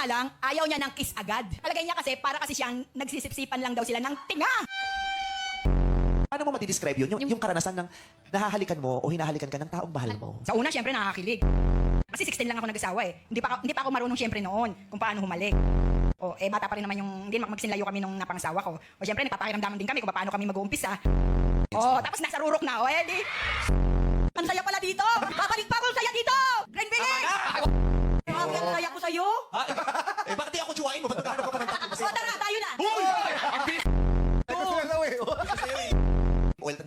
nga lang, ayaw niya ng kiss agad. Palagay niya kasi, para kasi siyang nagsisipsipan lang daw sila ng tinga. Paano mo matidescribe yun? Yung karanasan ng nahahalikan mo o hinahalikan ka ng taong mahal mo. Sa una, syempre nakakakilig. Kasi 16 lang ako nag-asawa eh. Hindi pa ako marunong syempre noon kung paano humalik. O, bata pa rin naman yung, hindi magsinlayo kami nung napangasawa ko. O, syempre, nagpapakiramdaman din kami kung paano kami mag-uumpisa. O, tapos nasa rurok na. O, di. Ang saya pala dito! Babalik pa ako saya dito! Glenville! Ang saya ko sa'yo! Bakit di ako tsuwain mo? Ba't nagkakaroon ka pa ng tatlo? O, tara, tayo na! Well,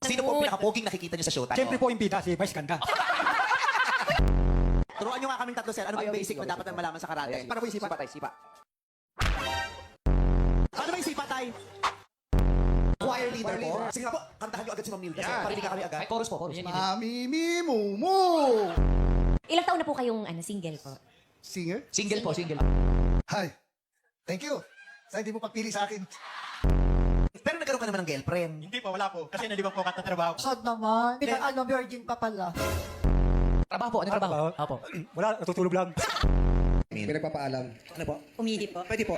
sino po ang pinakapoging nakikita niyo sa showtime? Siyempre po yung bida, si Vice Ganda. Turuan niyo nga kaming tatlo, sir. Ano ba yung basic na dapat malaman sa karate? Paano po yung sipa? Sipa. Paano ba yung sipa, tay? Choir leader po? Sige nga po, kantahan niyo agad si Ma'am Nilda. Yeah. Parinig ka kami agad. Chorus po, chorus. Mami Mumu! Ilang taon na po kayong single po? Singer? Single po, single. Hi. Thank you. Sa hindi mo pagpili sa akin. Pero nagkaroon ka naman ng girlfriend. Hindi po, wala po. Kasi nalibang po katatrabaho. Sad naman. Virgin pa pala. Trabaho po, ano trabaho? Apo. Wala, natutulog lang. Pinagpapaalam. Ano po? Umidi po. Pwede po.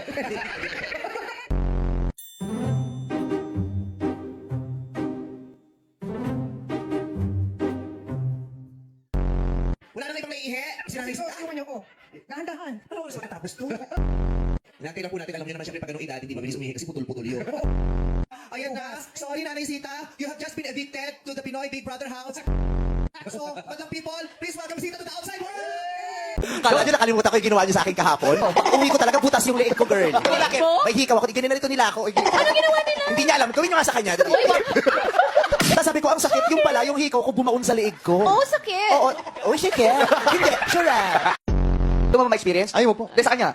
Wala na ibang naiihi? Sinanay Iwan niyo ko. Dahan-dahan. Ano oras matapos to? Hinantay lang po natin. Alam niyo naman siyempre pag ganong edad, hindi mabilis umihi kasi putol-putol yun. Ayan na. Sorry, Nanay Sita. You have just been evicted to the Pinoy Big Brother house. So, madam people, please welcome Sita to the outside world! Kala niyo nakalimutan ko yung ginawa niyo sa akin kahapon? Uwi ko talaga, butas yung leeg ko, girl. Bakit? May hikaw ako. Ganito nila ako. Ano ginawa nila? Hindi niya alam. Gawin niyo nga sa kanya. Tapos sabi ko, ang sakit yung pala, yung hikaw ko bumaon sa leeg ko. Oo, sakit. Oo. Oh, sakit. Hindi. Sure ah. Ito mo ma-experience? Ayaw mo po. Hindi, sa kanya.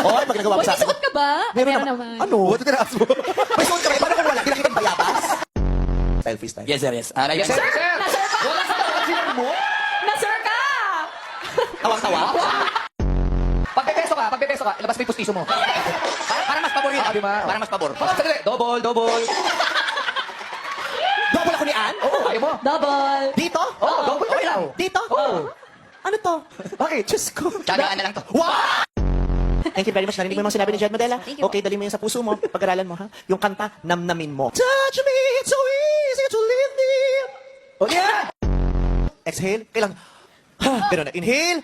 Oo, pag nagawa mo Uy, sa may suot ka ba? Meron naman. Ano? Ito tinaas mo. May suot ka ba? Paano kung wala? Hindi nakikita bayabas? Style freestyle. Yes, sir, yes. Yes, sir. Nasir ka! Wala sa tawag sila mo? Nasir ka! Tawang-tawa? Pagbebeso ka, ilabas mo yung pustiso mo. Para mas pabor yun. Diba? Para mas pabor. Double. Double ako ni Ann? Oo, ayaw mo. Double! Dito? Oo, double. Okay lang. Dito? Oo. Ano to? Bakit? Diyos ko. Tsagaan na lang to. Wow! Thank you very much. Narinig mo yung mga sinabi ni Jed Madela. Thank you. Okay, dali mo yun sa puso mo. Pag-aralan mo, ha? Yung kanta, namnamin mo. Touch me, it's so easy to leave me. Oh, yeah! Exhale. Kailang, ha, pero na, inhale.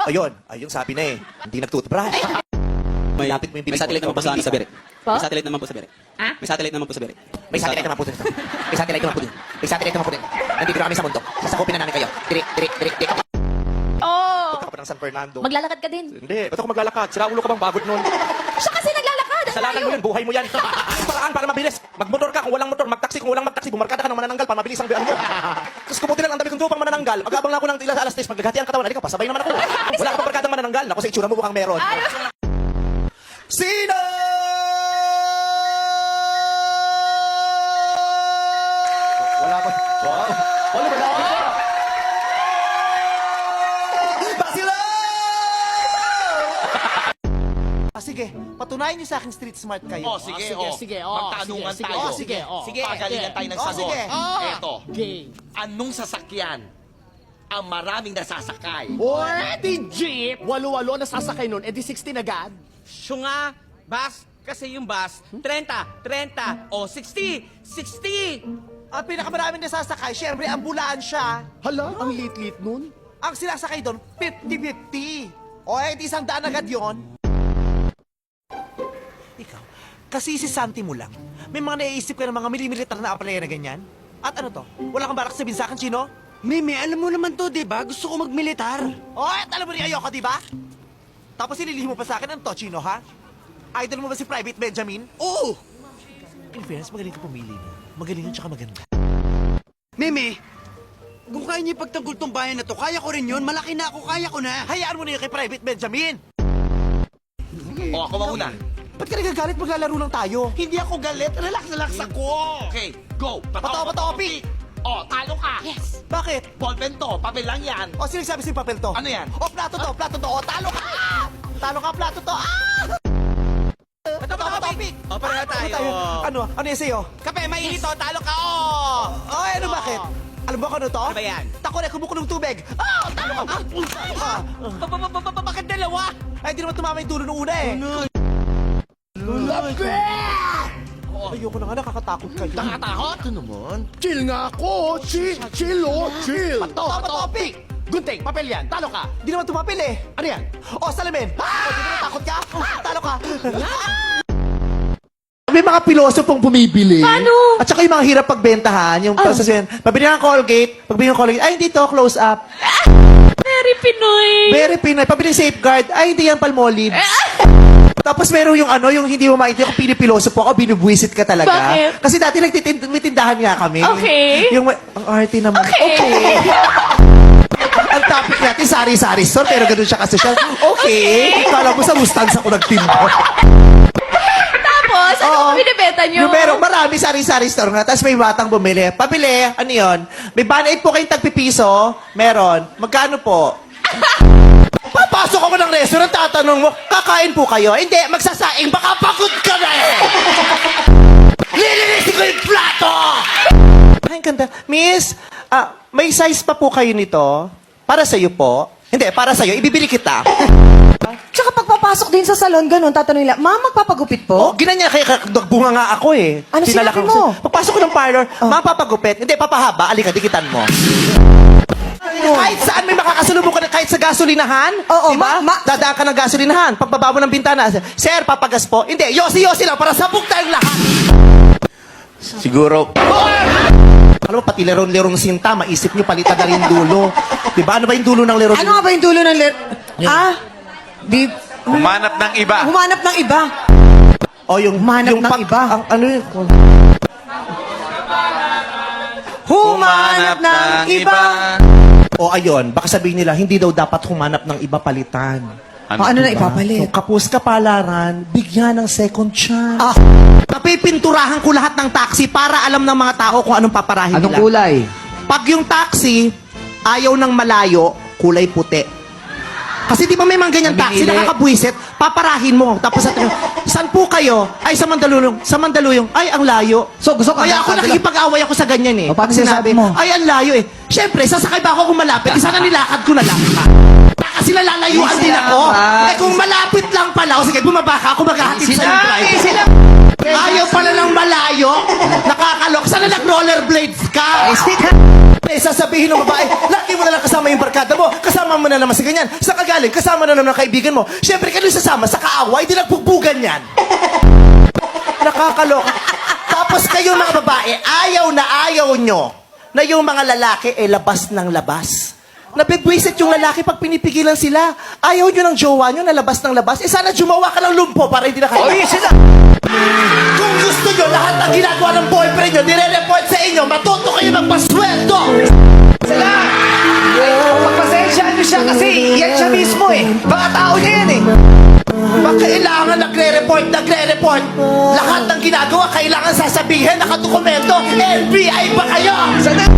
Ayun, sabi na eh. Hindi nag-toothbrush. Lapit mo yung May bibig satellite mo. naman po sa Sabiri. Pa? May satellite naman po sa Sabiri. Ha? May satellite naman po sa Sabiri. May satellite naman po dun. May satellite naman po dun. May satellite naman po dun. Nandito na kami sa mundo. Sasakupin na namin kayo. Tirik. Oo! Punta ka pa ng San Fernando. Maglalakad ka din. Hindi, ba't ako maglalakad? Sira ulo ka bang bagod nun? Siya kasi naglalakad. Kasalanan mo yun, buhay mo yan. Paraan para mabilis. Magmotor ka kung walang motor, magtaksi kung walang magtaksi, bumarkada ka ng manananggal para mabilis ang biyan mo. Tapos kumuti lang ang dami kong tupang manananggal. Magabang na ako ng tila sa alas 3, maghahati ang katawan. Halika, pasabay naman ako. Wala ka pang barkadang manananggal. Ako sa itsura mo mukhang meron. Sino? Wala pa. Wow. Wala ba na? Basilo! Sige, patunayan niyo sa akin street smart kayo. Sige. Magtanungan tayo. Sige, pagalingan tayo ng sagot. Sige. Eto. Anong sasakyan ang maraming nasasakay? Di jeep. Walo-walo na sasakay nun. 16 agad. Siyo nga, bus. Kasi yung bus, 30, o 60. Ang pinakamaraming nasasakay, syempre, ambulansya. Hala, ang lit-lit nun. Ang sinasakay doon, 50-50. O, di 100 agad yon. Ikaw, kasi si Santi mo lang. May mga naiisip ka ng mga milimilitar na apalaya na ganyan? At ano to? Wala kang balak sabihin sa akin, Chino? Mimi, alam mo naman to, di ba? Gusto ko magmilitar. O, at alam mo rin ayoko, di ba? Tapos ililihim mo pa sa akin, ano to, Chino, ha? Idol mo ba si Private Benjamin? Oo! In fairness, magaling ka pumili niya. Magaling yun, tsaka maganda. Mimi, kung kaya niyo ipagtanggol tong bayan na to, kaya ko rin yun. Malaki na ako, kaya ko na. Hayaan mo na yun kay Private Benjamin! O, ako mauna. Ba't ka nagagalit? Maglalaro lang tayo. Hindi ako galit. Relax ako. Okay, go. Patopic. O, talo ka. Yes. Bakit? Ballpen to. Papel lang yan. O, sino nagsabi sa'yo papel to? Ano yan? O, plato to. O, talo ka! Talo ka, plato to. Patopic. O, pareha tayo. Ano? Ano yung sa'yo? Kape, mainit o. Talo ka o. Ay, ano bakit? Alam mo kung ano to? Ano ba yan? Tako na kumukulong tubig. Oh, talo ka. Talo ka. Bakit dalawa? Ay, di naman tumama yung dulo nung una eh. Ayoko na nga, nakakatakot kayo. Nakatakot? Ito naman. Chill nga ako. Chill, oh, chill. Topic! Gunting, papel yan. Talo ka. Di naman tumapil eh. Ano yan? O, salamin. O, di naman takot ka? Talo ka. May mga pilosopong bumibili. Paano? At saka yung mga hirap pagbentahan. Yung pasasabihin, pabili ng Colgate. Pagbili ng Colgate, ay, hindi to, close up. Very Pinoy. Very Pinoy. Pabili ng Safeguard, ay, hindi yan Palmolive. Tapos meron yung ano, yung hindi mo maintindihan kung pinipiloso po ako, binubwisit ka talaga. Bakit? Kasi dati may tindahan nga kami. Okay. Yung, ang arte naman. Okay. Ang topic natin, sari-sari store, pero ganun siya kasosyal. Okay. Kala mo sa Mustangs ako nagtinda. Tapos, ano Oo. ang binibenta nyo? Yung meron, marami sari-sari store nga. Tapos may batang bumili. Pabili, ano yun? May banay po kayong tagpipiso. Meron. Magkano po? Papasok ako ng restaurant, tatanong mo, kakain po kayo? Hindi, magsasaing, baka pagod ka na eh! Lilinisin ko yung plato! Ay, ang ganda. Miss, may size pa po kayo nito? Para sa'yo po? Hindi, para sa'yo. Ibibili kita. Tsaka pagpapasok din sa salon, ganun, tatanungin lang, Ma'am, magpapagupit Oh, po? ginanya kaya nagbunga nga ako eh. Ano Tinala sinabi ko- mo? Pagpasok ko ng parlor, mapapagupit. Hindi, papahaba. Alika, dikitan mo. Kahit saan may makakasalubong ka na, kahit sa gasolinahan. Oo, diba? Dadaan ka ng gasolinahan. Pagbaba mo ng bintana, Sir, papagas po. Hindi, yosi-yosi lang para sabog tayong lahat. Siguro. Alam mo, pati lerong-lerong sinta, maisip nyo, palitan na rin dulo. Diba? Ano ba yung dulo ng lerong? Ano nga ba yung dulo ng Di, Humanap ng iba. humanap ng iba. O yung, Humanap yung ng iba. Ano yun? Humanap ng iba. O ayun, baka sabihin nila, hindi daw dapat humanap ng iba palitan. Ano na ipapalit? Kung kapos kapalaran, bigyan ng second chance. Ah. Napipinturahan ko lahat ng taxi para alam ng mga tao kung anong paparahin nila. kulay? Pag yung taxi, ayaw ng malayo, kulay puti. Kasi di ba may mga ganyan taxi, nakakabwisit, paparahin mo. Tapos sabi nyo, saan po kayo? Ay, sa Mandaluyong. Sa Mandaluyong. Ay, ang layo. So, gusto ka Kaya ako nakikipag-away ako sa ganyan eh. O, paano Pag sinasabi mo? Ay, ang layo eh. Siyempre, sasakay ba ako kung malapit? Sana nilakad ko na lang. Kasi nalalayuan din ako. Eh kung malapit lang pala, o sige, bumaba ka, ako maghahatid sa yung drive. Ayaw pala ng malayo. Nakakalok. Sana nag-rollerblades ka. Eh, sasabihin ng babae, laki mo na lang kasama yung barkada mo. Kasama mo na naman si ganyan. Sa kagaling, kasama na naman ang kaibigan mo. Siyempre, kayo sasama sa kaaway, di nagpugbugan yan. Nakakalok. Tapos kayo mga babae, ayaw na ayaw nyo na yung mga lalaki labas ng labas. Nabibwisit yung lalaki pag pinipigilan sila. Ayaw nyo ng jowa nyo na labas ng labas. Eh sana jumawa ka ng lumpo para hindi na kayo. Sila! Kung gusto nyo, lahat ng ginagawa ng boyfriend nyo, nire-report sa inyo, matuto kayo magpasweldo! Sila! Pagpasensyaan nyo siya kasi yan siya mismo eh. Mga tao niya yan eh. Bakit kailangan nagre-report? Lahat ng ginagawa, kailangan sasabihin, nakadokumento, FBI ba kayo? Sana